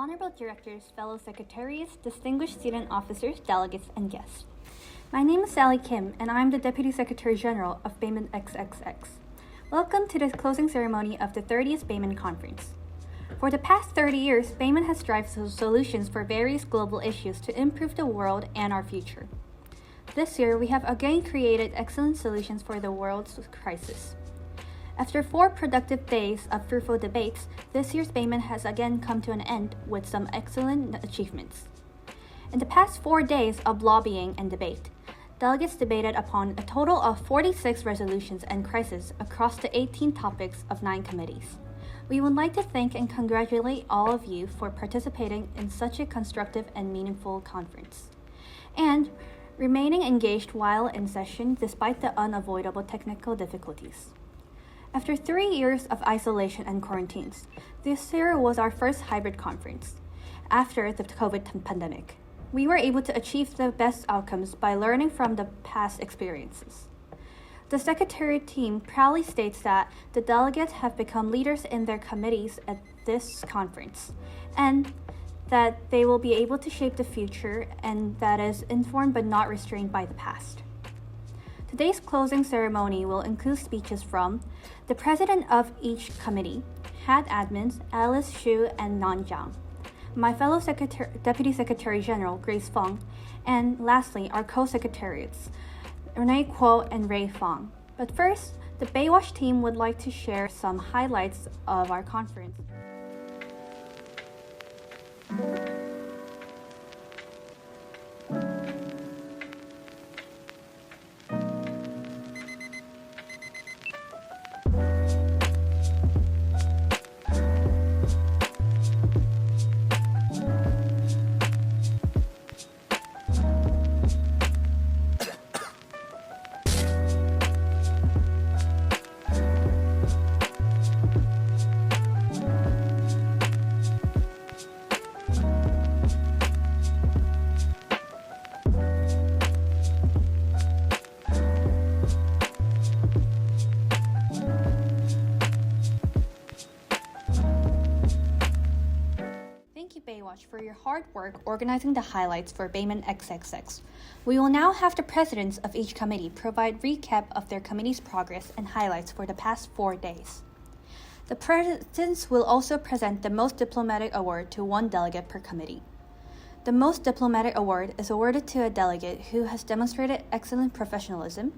Honorable Directors, fellow Secretaries, distinguished student officers, delegates, and guests. My name is Sally Kim, and I'm the Deputy Secretary General of BEIMUN XXX. Welcome to the closing ceremony of the 30th BEIMUN Conference. For the past 30 years, BEIMUN has strived for solutions for various global issues to improve the world and our future. This year, we have again created excellent solutions for the world's crisis. After 4 productive days of fruitful debates, this year's BEIMUN has again come to an end with some excellent achievements. In the past 4 days of lobbying and debate, delegates debated upon a total of 46 resolutions and crises across the 18 topics of 9 committees. We would like to thank and congratulate all of you for participating in such a constructive and meaningful conference, and remaining engaged while in session despite the unavoidable technical difficulties. After 3 years of isolation and quarantines, this year was our first hybrid conference after the COVID pandemic. We were able to achieve the best outcomes by learning from the past experiences. The Secretariat team proudly states that the delegates have become leaders in their committees at this conference, and that they will be able to shape the future and that is informed but not restrained by the past. Today's closing ceremony will include speeches from the president of each committee, head admins Alice Xu and Nan Zhang, my fellow Deputy Secretary General Grace Fong, and lastly our co-secretariats Renee Kuo and Ray Fong. But first, the Baywatch team would like to share some highlights of our conference. Baywatch for your hard work organizing the highlights for BEIMUN XXX. We will now have the presidents of each committee provide recap of their committee's progress and highlights for the past 4 days. The presidents will also present the Most Diplomatic Award to 1 delegate per committee. The Most Diplomatic Award is awarded to a delegate who has demonstrated excellent professionalism,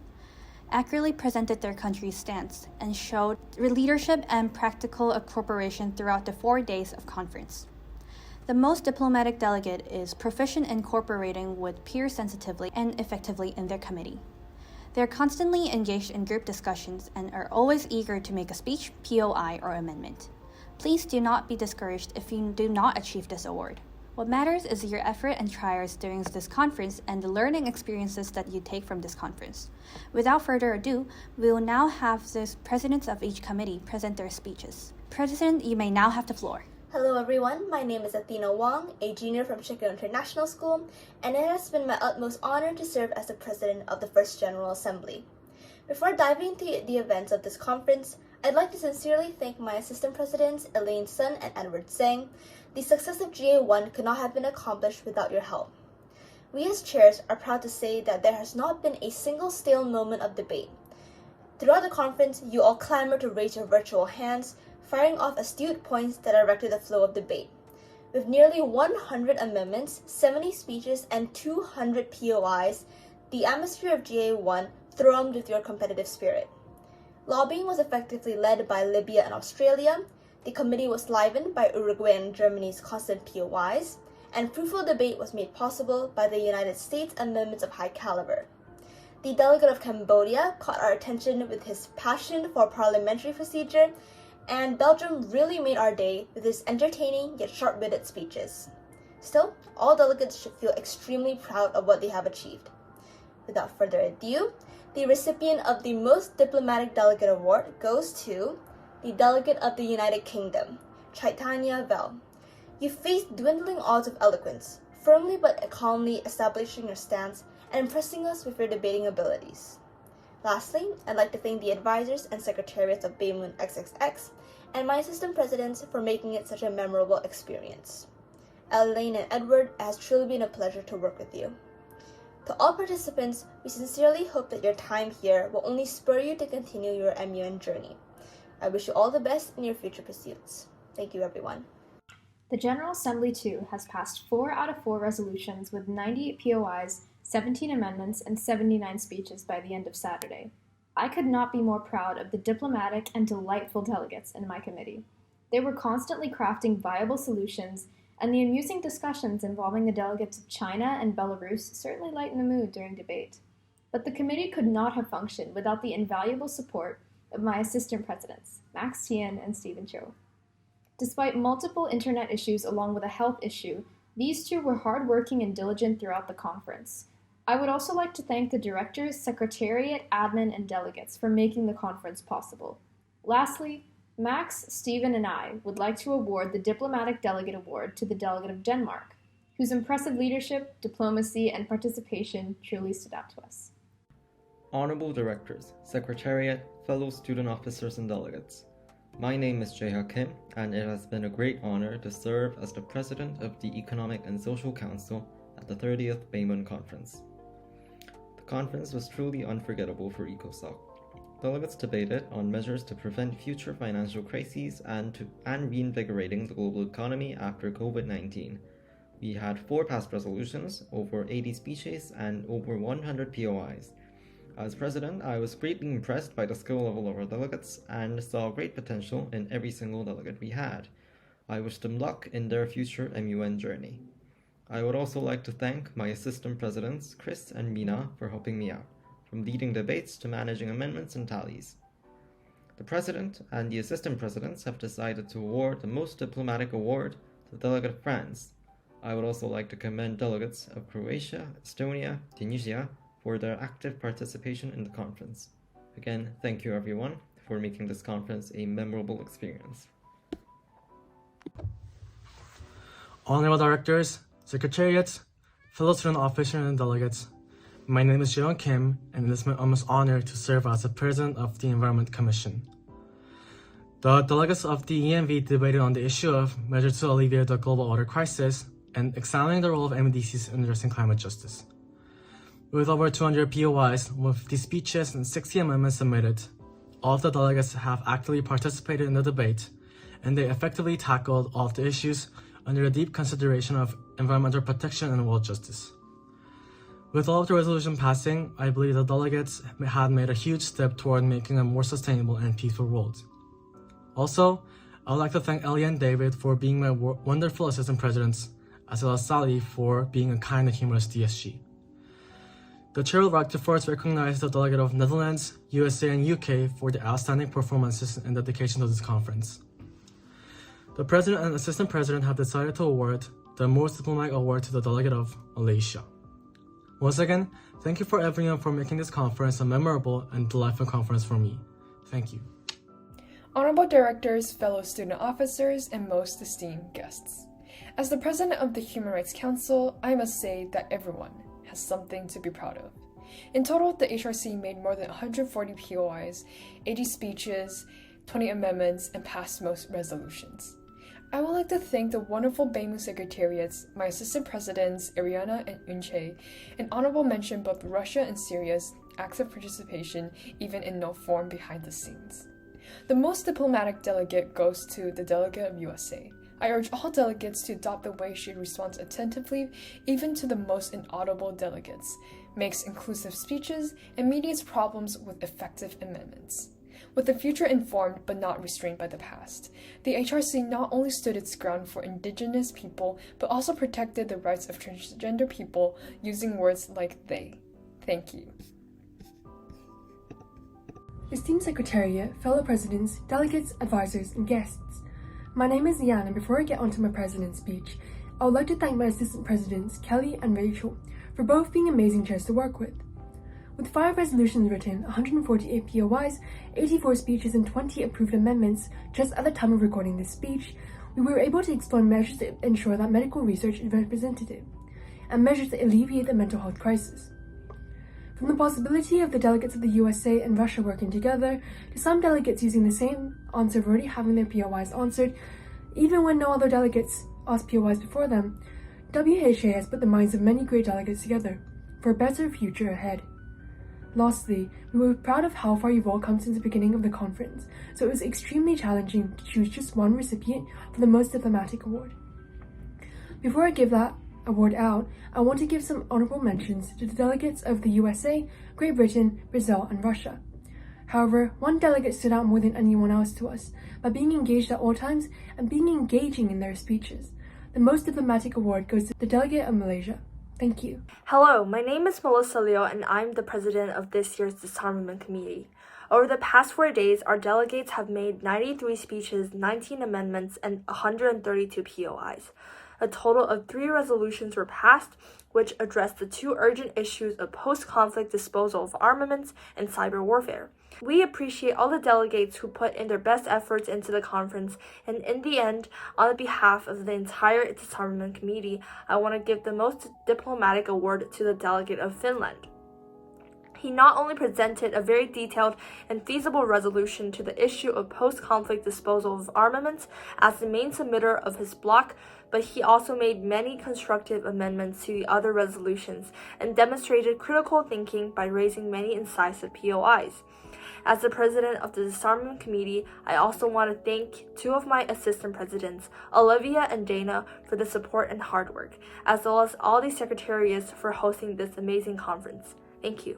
accurately presented their country's stance, and showed leadership and practical cooperation throughout the 4 days of conference. The most diplomatic delegate is proficient in cooperating with peers sensitively and effectively in their committee. They are constantly engaged in group discussions and are always eager to make a speech, POI, or amendment. Please do not be discouraged if you do not achieve this award. What matters is your effort and trials during this conference and the learning experiences that you take from this conference. Without further ado, we will now have the presidents of each committee present their speeches. President, you may now have the floor. Hello everyone, my name is Athena Wang, a junior from Chicago International School, and it has been my utmost honor to serve as the president of the First General Assembly. Before diving into the events of this conference, I'd like to sincerely thank my assistant presidents Elaine Sun and Edward Zhang. The success of GA1 could not have been accomplished without your help. We as chairs are proud to say that there has not been a single stale moment of debate. Throughout the conference, you all clamored to raise your virtual hands, firing off astute points that directed the flow of debate. With nearly 100 amendments, 70 speeches, and 200 POIs, the atmosphere of GA1 thrummed with your competitive spirit. Lobbying was effectively led by Libya and Australia, the committee was livened by Uruguay and Germany's constant POIs, and fruitful debate was made possible by the United States amendments of high caliber. The delegate of Cambodia caught our attention with his passion for parliamentary procedure, and Belgium really made our day with his entertaining yet sharp-witted speeches. Still, all delegates should feel extremely proud of what they have achieved. Without further ado, the recipient of the Most Diplomatic Delegate Award goes to the delegate of the United Kingdom, Chaitanya Vel. You faced dwindling odds of eloquence, firmly but calmly establishing your stance and impressing us with your debating abilities. Lastly, I'd like to thank the advisors and secretariats of BEIMUN XXX and my assistant presidents for making it such a memorable experience. Elaine, and Edward, it has truly been a pleasure to work with you. To all participants, we sincerely hope that your time here will only spur you to continue your MUN journey. I wish you all the best in your future pursuits. Thank you, everyone. The General Assembly, too, has passed 4 out of 4 resolutions with 98 POIs, 17 amendments, and 79 speeches by the end of Saturday. I could not be more proud of the diplomatic and delightful delegates in my committee. They were constantly crafting viable solutions, and the amusing discussions involving the delegates of China and Belarus certainly lightened the mood during debate. But the committee could not have functioned without the invaluable support of my assistant presidents, Max Tian and Stephen Cho. Despite multiple internet issues along with a health issue, these two were hardworking and diligent throughout the conference. I would also like to thank the directors, secretariat, admin, and delegates for making the conference possible. Lastly, Max, Stephen, and I would like to award the Diplomatic Delegate Award to the delegate of Denmark, whose impressive leadership, diplomacy, and participation truly stood out to us. Honorable Directors, Secretariat, fellow student officers and delegates. My name is Jae Kim, and it has been a great honor to serve as the President of the Economic and Social Council at the 30th BEIMUN Conference. The conference was truly unforgettable for ECOSOC. Delegates debated on measures to prevent future financial crises and reinvigorating the global economy after COVID-19. We had 4 passed resolutions, over 80 speeches, and over 100 POIs. As president, I was greatly impressed by the skill level of our delegates and saw great potential in every single delegate we had. I wish them luck in their future MUN journey. I would also like to thank my assistant presidents, Chris and Mina, for helping me out, from leading debates to managing amendments and tallies. The president and the assistant presidents have decided to award the Most Diplomatic Award to the delegate of France. I would also like to commend delegates of Croatia, Estonia, Tunisia for their active participation in the conference. Again, thank you everyone for making this conference a memorable experience. Honorable Directors, Secretariats, fellow student officers and delegates, my name is Jae Kim, and it is my almost honor to serve as the President of the Environment Commission. The delegates of the ENV debated on the issue of measures to alleviate the global water crisis and examining the role of MEDCs in addressing climate justice. With over 200 POIs, 150 speeches, and 60 amendments submitted, all of the delegates have actively participated in the debate, and they effectively tackled all of the issues under the deep consideration of environmental protection and world justice. With all of the resolution passing, I believe the delegates had made a huge step toward making a more sustainable and peaceful world. Also, I would like to thank Ellie and David for being my wonderful assistant presidents, as well as Sally for being a kind and humorous DSG. The chair would like to first recognize the delegate of Netherlands, USA, and UK for their outstanding performances and dedication to this conference. The president and assistant president have decided to award the Most Diplomatic Award to the delegate of Malaysia. Once again, thank you for everyone for making this conference a memorable and delightful conference for me. Thank you. Honorable Directors, fellow student officers, and most esteemed guests. As the President of the Human Rights Council, I must say that everyone has something to be proud of. In total, the HRC made more than 140 POIs, 80 speeches, 20 amendments, and passed most resolutions. I would like to thank the wonderful BEIMUN Secretariats, my assistant presidents, Ariana and Unche, and honorable mention both Russia and Syria's active participation, even in no form behind the scenes. The most diplomatic delegate goes to the delegate of USA. I urge all delegates to adopt the way she responds attentively, even to the most inaudible delegates, makes inclusive speeches, and mediates problems with effective amendments. With the future informed but not restrained by the past, the HRC not only stood its ground for indigenous people, but also protected the rights of transgender people using words like they. Thank you. Esteemed Secretariat, fellow presidents, delegates, advisors, and guests. My name is Ian, and before I get onto my president's speech, I would like to thank my assistant presidents, Kelly and Rachel, for both being amazing chairs to work with. With 5 resolutions written, 148 POIs, 84 speeches, and 20 approved amendments just at the time of recording this speech, we were able to explore measures to ensure that medical research is representative, and measures to alleviate the mental health crisis. From the possibility of the delegates of the USA and Russia working together, to some delegates using the same answer of already having their POIs answered, even when no other delegates us POIs before them, WHA has put the minds of many great delegates together for a better future ahead. Lastly, we were proud of how far you've all come since the beginning of the conference, so it was extremely challenging to choose just one recipient for the Most Diplomatic Award. Before I give that award out, I want to give some honorable mentions to the delegates of the USA, Great Britain, Brazil, and Russia. However, one delegate stood out more than anyone else to us by being engaged at all times and being engaging in their speeches. The Most Diplomatic Award goes to the delegate of Malaysia. Thank you. Hello, my name is Melissa Leo and I'm the president of this year's Disarmament Committee. Over the past 4 days, our delegates have made 93 speeches, 19 amendments, and 132 POIs. A total of 3 resolutions were passed, which addressed the 2 urgent issues of post-conflict disposal of armaments and cyber warfare. We appreciate all the delegates who put in their best efforts into the conference, and in the end, on behalf of the entire Disarmament Committee, I want to give the Most Diplomatic Award to the delegate of Finland. He not only presented a very detailed and feasible resolution to the issue of post-conflict disposal of armaments as the main submitter of his bloc, but he also made many constructive amendments to the other resolutions and demonstrated critical thinking by raising many incisive POIs. As the president of the Disarmament Committee, I also want to thank 2 of my assistant presidents, Olivia and Dana, for the support and hard work, as well as all the secretariats for hosting this amazing conference. Thank you.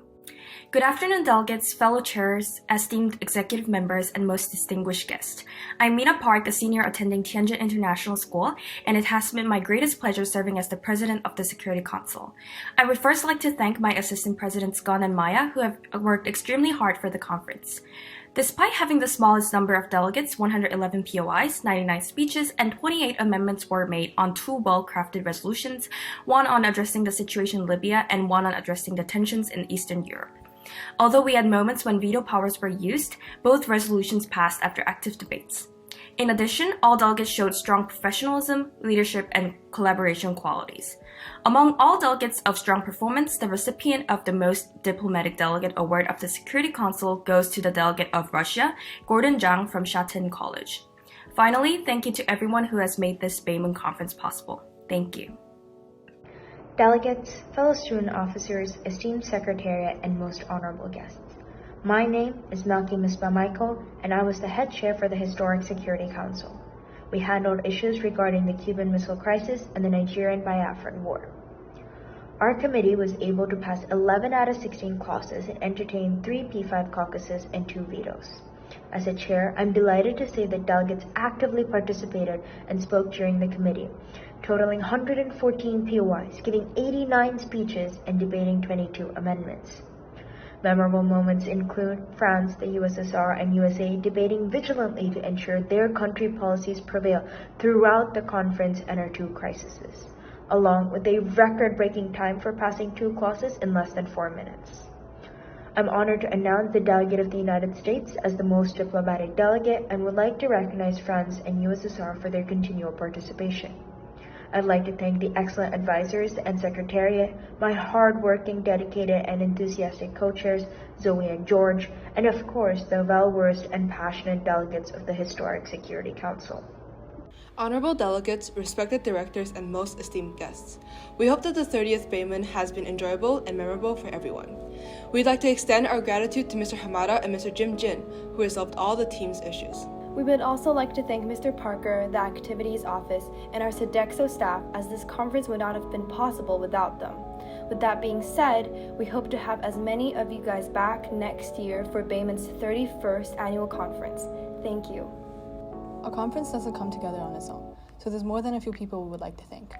Good afternoon, delegates, fellow chairs, esteemed executive members, and most distinguished guests. I'm Mina Park, a senior attending Tianjin International School, and it has been my greatest pleasure serving as the president of the Security Council. I would first like to thank my assistant presidents Gon and Maya, who have worked extremely hard for the conference. Despite having the smallest number of delegates, 111 POIs, 99 speeches, and 28 amendments were made on 2 well-crafted resolutions, one on addressing the situation in Libya and one on addressing the tensions in Eastern Europe. Although we had moments when veto powers were used, both resolutions passed after active debates. In addition, all delegates showed strong professionalism, leadership, and collaboration qualities. Among all delegates of strong performance, the recipient of the Most Diplomatic Delegate Award of the Security Council goes to the delegate of Russia, Gordon Zhang from Shatyn College. Finally, thank you to everyone who has made this BEIMUN conference possible. Thank you. Delegates, fellow student officers, esteemed secretariat, and most honorable guests. My name is Melchi Mizpah Michael, and I was the head chair for the Historic Security Council. We handled issues regarding the Cuban Missile Crisis and the Nigerian-Biafran War. Our committee was able to pass 11 out of 16 clauses and entertain 3 P5 caucuses and 2 vetoes. As a chair, I'm delighted to say that delegates actively participated and spoke during the committee, totaling 114 POIs, giving 89 speeches and debating 22 amendments. Memorable moments include France, the USSR, and USA debating vigilantly to ensure their country policies prevail throughout the conference and our 2 crises, along with a record-breaking time for passing 2 clauses in less than 4 minutes. I'm honored to announce the delegate of the United States as the Most Diplomatic Delegate and would like to recognize France and USSR for their continual participation. I'd like to thank the excellent advisors and secretariat, my hard-working, dedicated, and enthusiastic co-chairs, Zoe and George, and of course, the well-versed and passionate delegates of the Historic Security Council. Honorable delegates, respected directors, and most esteemed guests, we hope that the 30th BEIMUN has been enjoyable and memorable for everyone. We'd like to extend our gratitude to Mr. Hamada and Mr. Jim Jin, who resolved all the team's issues. We would also like to thank Mr. Parker, the Activities Office, and our Sodexo staff, as this conference would not have been possible without them. With that being said, we hope to have as many of you guys back next year for BEIMUN's 31st annual conference. Thank you. A conference doesn't come together on its own, so there's more than a few people we would like to thank.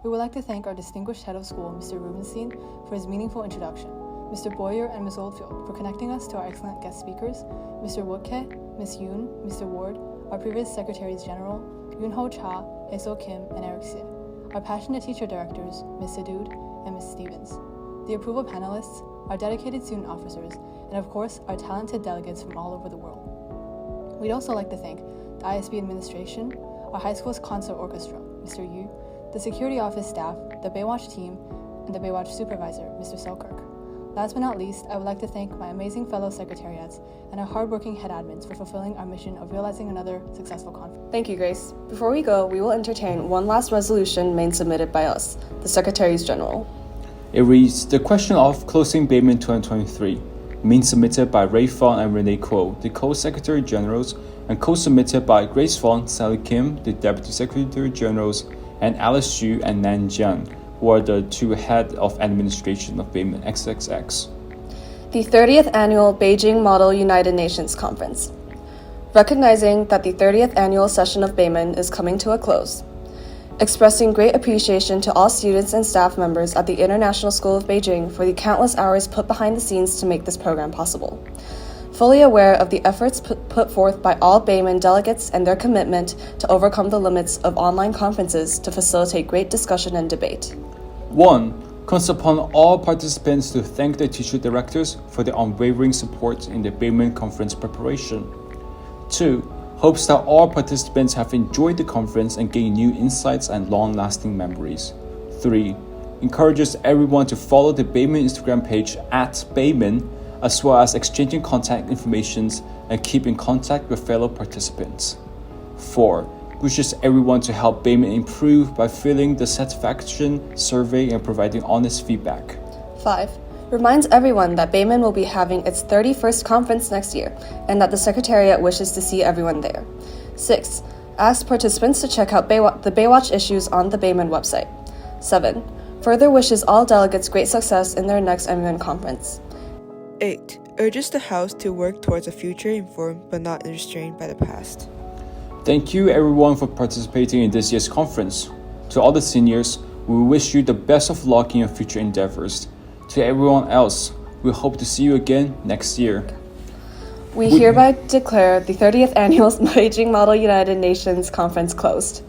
We would like to thank our distinguished head of school, Mr. Rubenstein, for his meaningful introduction, Mr. Boyer and Ms. Oldfield for connecting us to our excellent guest speakers, Mr. Woodke, Ms. Yoon, Mr. Ward, our previous Secretaries General, Yoon-Ho Cha, Hae-So Kim, and Eric Se, our passionate teacher directors, Ms. Sadud and Ms. Stevens, the approval panelists, our dedicated student officers, and of course, our talented delegates from all over the world. We'd also like to thank the ISB administration, our high school's concert orchestra, Mr. Yu, the security office staff, the Baywatch team, and the Baywatch supervisor, Mr. Selkirk. Last but not least, I would like to thank my amazing fellow secretariats and our hardworking head admins for fulfilling our mission of realizing another successful conference. Thank you, Grace. Before we go, we will entertain one last resolution main submitted by us, the Secretaries General. It reads, the question of closing BEIMUN 2023, main submitted by Ray Fong and Renee Kuo, the Co-Secretary Generals, and co-submitted by Grace Fong, Sally Kim, the Deputy Secretary Generals, and Alice Xu and Nan Jian, who are the two head of administration of BEIMUN XXX. The 30th Annual Beijing Model United Nations Conference. Recognizing that the 30th annual session of BEIMUN is coming to a close, expressing great appreciation to all students and staff members at the International School of Beijing for the countless hours put behind the scenes to make this program possible. Fully aware of the efforts put forth by all BEIMUN delegates and their commitment to overcome the limits of online conferences to facilitate great discussion and debate. 1. Calls upon all participants to thank the teacher directors for their unwavering support in the BEIMUN conference preparation. 2. Hopes that all participants have enjoyed the conference and gained new insights and long-lasting memories. 3. Encourages everyone to follow the BEIMUN Instagram page @BEIMUN, as well as exchanging contact information and keep in contact with fellow participants. 4. Wishes everyone to help BEIMUN improve by filling the satisfaction survey and providing honest feedback. 5. Reminds everyone that BEIMUN will be having its 31st conference next year and that the Secretariat wishes to see everyone there. 6. Asks participants to check out the Baywatch issues on the BEIMUN website. 7. Further wishes all delegates great success in their next BEIMUN conference. 8. Urges the House to work towards a future informed but not restrained by the past. Thank you everyone for participating in this year's conference. To all the seniors, we wish you the best of luck in your future endeavors. To everyone else, we hope to see you again next year. We hereby declare the 30th Annual Beijing Model United Nations Conference closed.